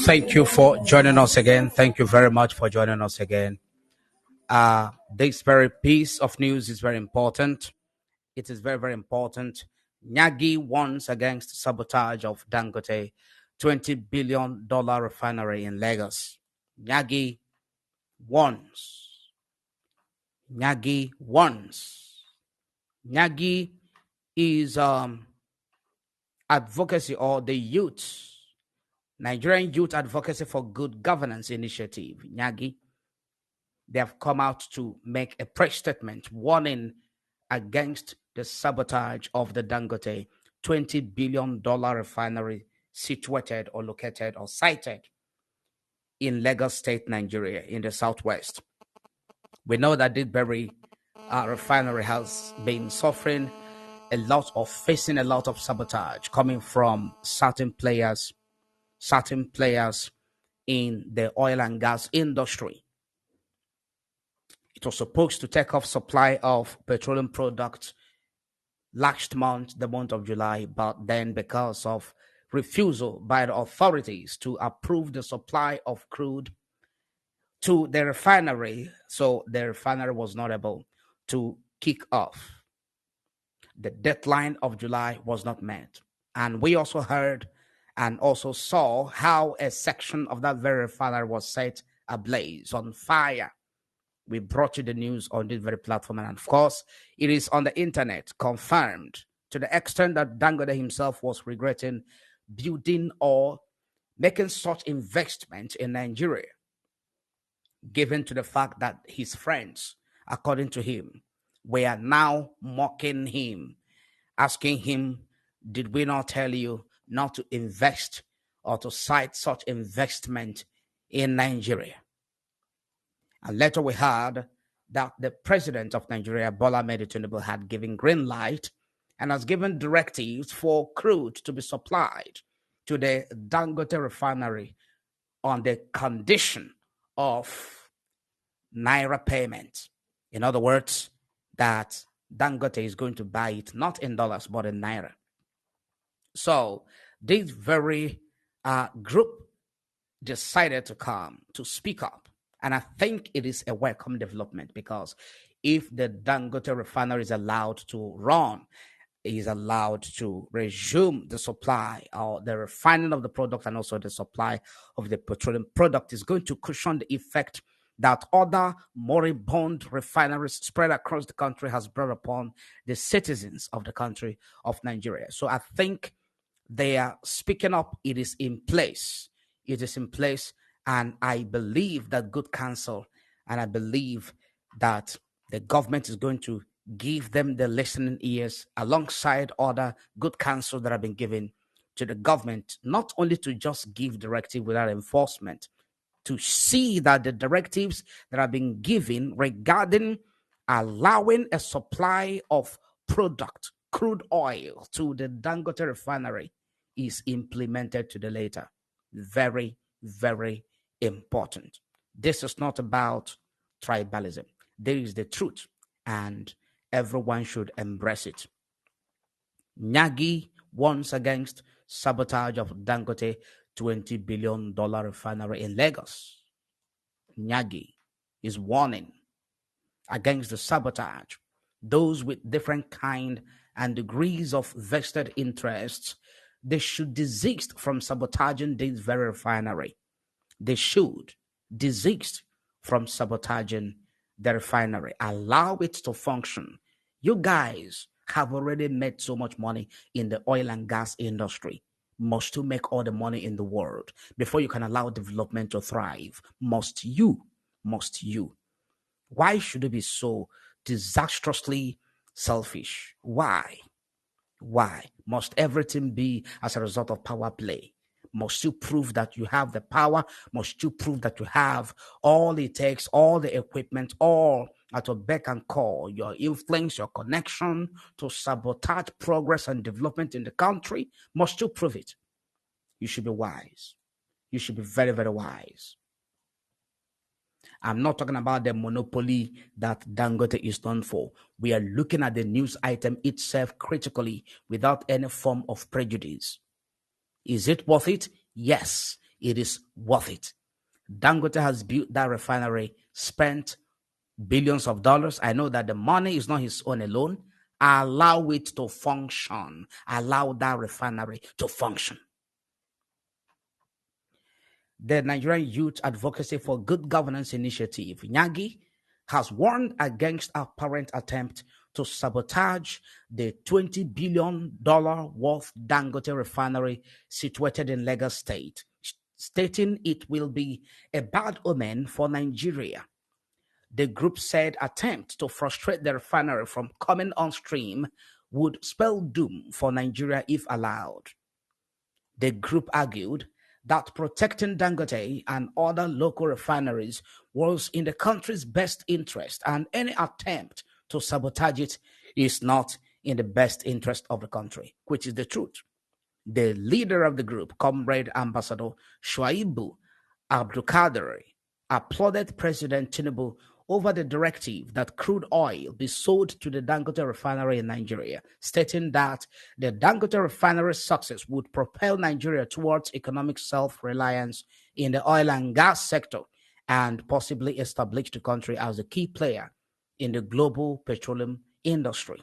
Thank you for joining us again. Thank you very much for joining us again. This very piece of news is very important. It is very, very important. NYAGGI warns against sabotage of Dangote $20 billion refinery in Lagos. NYAGGI warns. NYAGGI warns. NYAGGI is advocacy, or the youth, Nigerian Youth Advocacy for Good Governance Initiative, NYAGGI. They have come out to make a press statement warning against the sabotage of the Dangote $20 billion refinery situated or located or sited in Lagos State, Nigeria, in the southwest. We know that this very refinery has been suffering facing a lot of sabotage coming from certain players in the oil and gas industry. It was supposed to take off supply of petroleum products last month, the month of July, but then because of refusal by the authorities to approve the supply of crude to the refinery, so the refinery was not able to kick off. The deadline of July was not met. And we also heard and also saw how a section of that very refinery was set ablaze, on fire. We brought you the news on this very platform. And of course, it is on the internet, confirmed, to the extent that Dangote himself was regretting building or making such investment in Nigeria, given to the fact that his friends, according to him, were now mocking him, asking him, did we not tell you not to invest or to cite such investment in Nigeria? And later we heard that the president of Nigeria, Bola Ahmed Tinubu, had given green light and has given directives for crude to be supplied to the Dangote refinery on the condition of Naira payment. In other words, that Dangote is going to buy it not in dollars but in Naira. So this very group decided to come to speak up. And I think it is a welcome development, because if the Dangote refinery is allowed to run, is allowed to resume the supply or the refining of the product and also the supply of the petroleum product, is going to cushion the effect that other moribund refineries spread across the country has brought upon the citizens of the country of Nigeria. So I think they are speaking up. It is in place. It is in place. And I believe that good counsel, and I believe that the government is going to give them the listening ears alongside other good counsel that have been given to the government, not only to just give directive without enforcement, to see that the directives that have been given regarding allowing a supply of product, crude oil, to the Dangote refinery is implemented to the letter. Very, very important. This is not about tribalism. There is the truth, and everyone should embrace it. NYAGGI warns against sabotage of Dangote $20 billion refinery in Lagos. NYAGGI is warning against the sabotage. Those with different kind and degrees of vested interests, they should desist from sabotaging this very refinery. They should desist from sabotaging the refinery. Allow it to function. You guys have already made so much money in the oil and gas industry. Must you make all the money in the world before you can allow development to thrive? Must you? Why should it be so disastrously selfish? Why must everything be as a result of power play? Must you prove that you have the power? Must you prove that you have all it takes, all the equipment, all at your beck and call, your influence, your connection to sabotage progress and development in the country? Must you prove it? You should be wise. You should be very, very wise. I'm not talking about the monopoly that Dangote is known for. We are looking at the news item itself critically without any form of prejudice. Is it worth it? Yes, it is worth it. Dangote has built that refinery, spent billions of dollars. I know that the money is not his own alone. Allow it to function. Allow that refinery to function. The Nigerian Youth Advocacy for Good Governance Initiative, NYAGGI, has warned against a apparent attempt to sabotage the $20 billion worth Dangote refinery situated in Lagos State, stating it will be a bad omen for Nigeria. The group said attempts to frustrate the refinery from coming on stream would spell doom for Nigeria if allowed. The group argued that protecting Dangote and other local refineries was in the country's best interest, and any attempt to sabotage it is not in the best interest of the country, which is the truth. The leader of the group, Comrade Ambassador Shuaibu Abdulkader, applauded President Tinubu over the directive that crude oil be sold to the Dangote refinery in Nigeria, stating that the Dangote refinery's success would propel Nigeria towards economic self-reliance in the oil and gas sector and possibly establish the country as a key player in the global petroleum industry.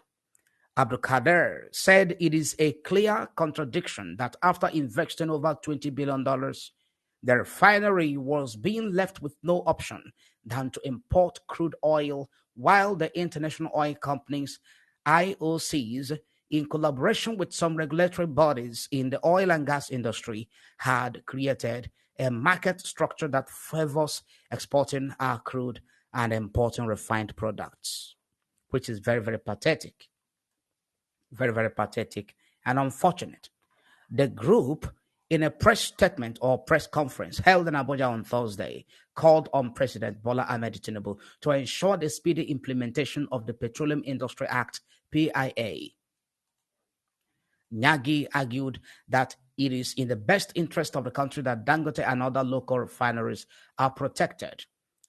Abdulkader said it is a clear contradiction that after investing over $20 billion, the refinery was being left with no option than to import crude oil, while the international oil companies, IOCs, in collaboration with some regulatory bodies in the oil and gas industry, had created a market structure that favors exporting our crude and importing refined products, which is very, very pathetic. Very, very pathetic and unfortunate. The group, in a press statement or press conference held in Abuja on Thursday, called on President Bola Ahmed Tinubu to ensure the speedy implementation of the Petroleum Industry Act, PIA. NYAGGI argued that it is in the best interest of the country that Dangote and other local refineries are protected,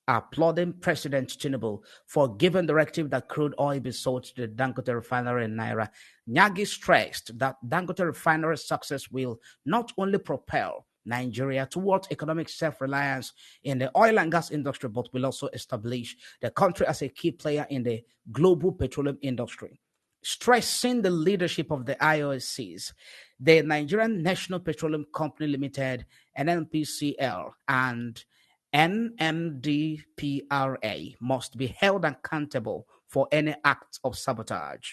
applauding President Tinubu for giving directive that crude oil be sold to the Dangote refinery in Naira. NYAGGI stressed that Dangote refinery's success will not only propel Nigeria towards economic self-reliance in the oil and gas industry, but will also establish the country as a key player in the global petroleum industry. Stressing the leadership of the IOCs, the Nigerian National Petroleum Company Limited, NNPCL, and NMDPRA must be held accountable for any acts of sabotage.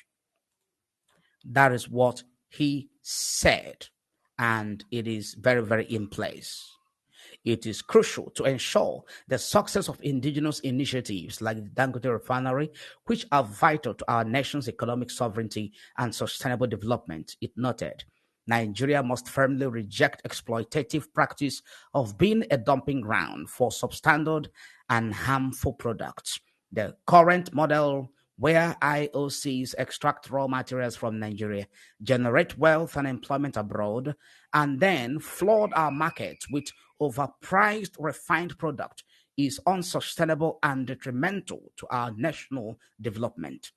That is what he said, and it is very, very in place. It is crucial to ensure the success of indigenous initiatives like the Dangote Refinery, which are vital to our nation's economic sovereignty and sustainable development, it noted. Nigeria must firmly reject exploitative practice of being a dumping ground for substandard and harmful products. The current model where IOCs extract raw materials from Nigeria, generate wealth and employment abroad, and then flood our markets with overpriced refined product is unsustainable and detrimental to our national development.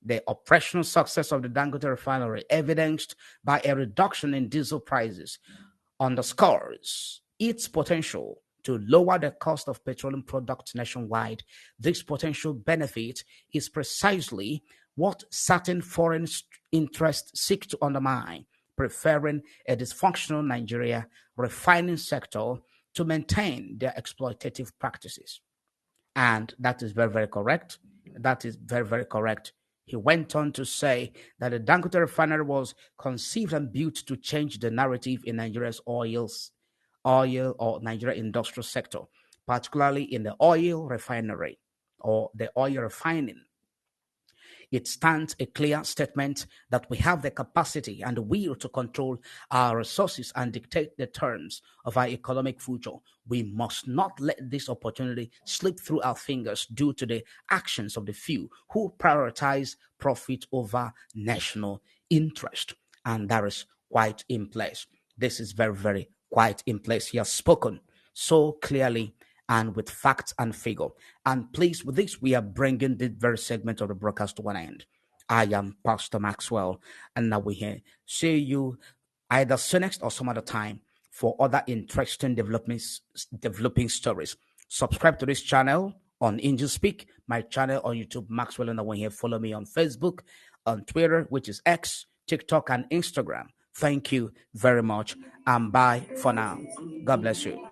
The operational success of the Dangote refinery, evidenced by a reduction in diesel prices, underscores its potential to lower the cost of petroleum products nationwide. This potential benefit is precisely what certain foreign interests seek to undermine, preferring a dysfunctional Nigeria refining sector to maintain their exploitative practices. And that is very, very correct. That is very, very correct. He went on to say that the Dangote refinery was conceived and built to change the narrative in Nigeria's oil or Nigeria industrial sector, particularly in the oil refinery or the oil refining. It stands a clear statement that we have the capacity and the will to control our resources and dictate the terms of our economic future. We must not let this opportunity slip through our fingers due to the actions of the few who prioritize profit over national interest. And that is quite in place. This is very, very quite in place. He has spoken so clearly and with facts and figure. And please, with this, we are bringing this very segment of the broadcast to an end. I am Pastor Maxwell, and now we're here. See you either soon next or some other time for other interesting developing stories. Subscribe to this channel on Angel Speak, my channel on YouTube, Maxwell, and when here, follow me on Facebook, on Twitter, which is X, TikTok, and Instagram. Thank you very much, and bye for now. God bless you.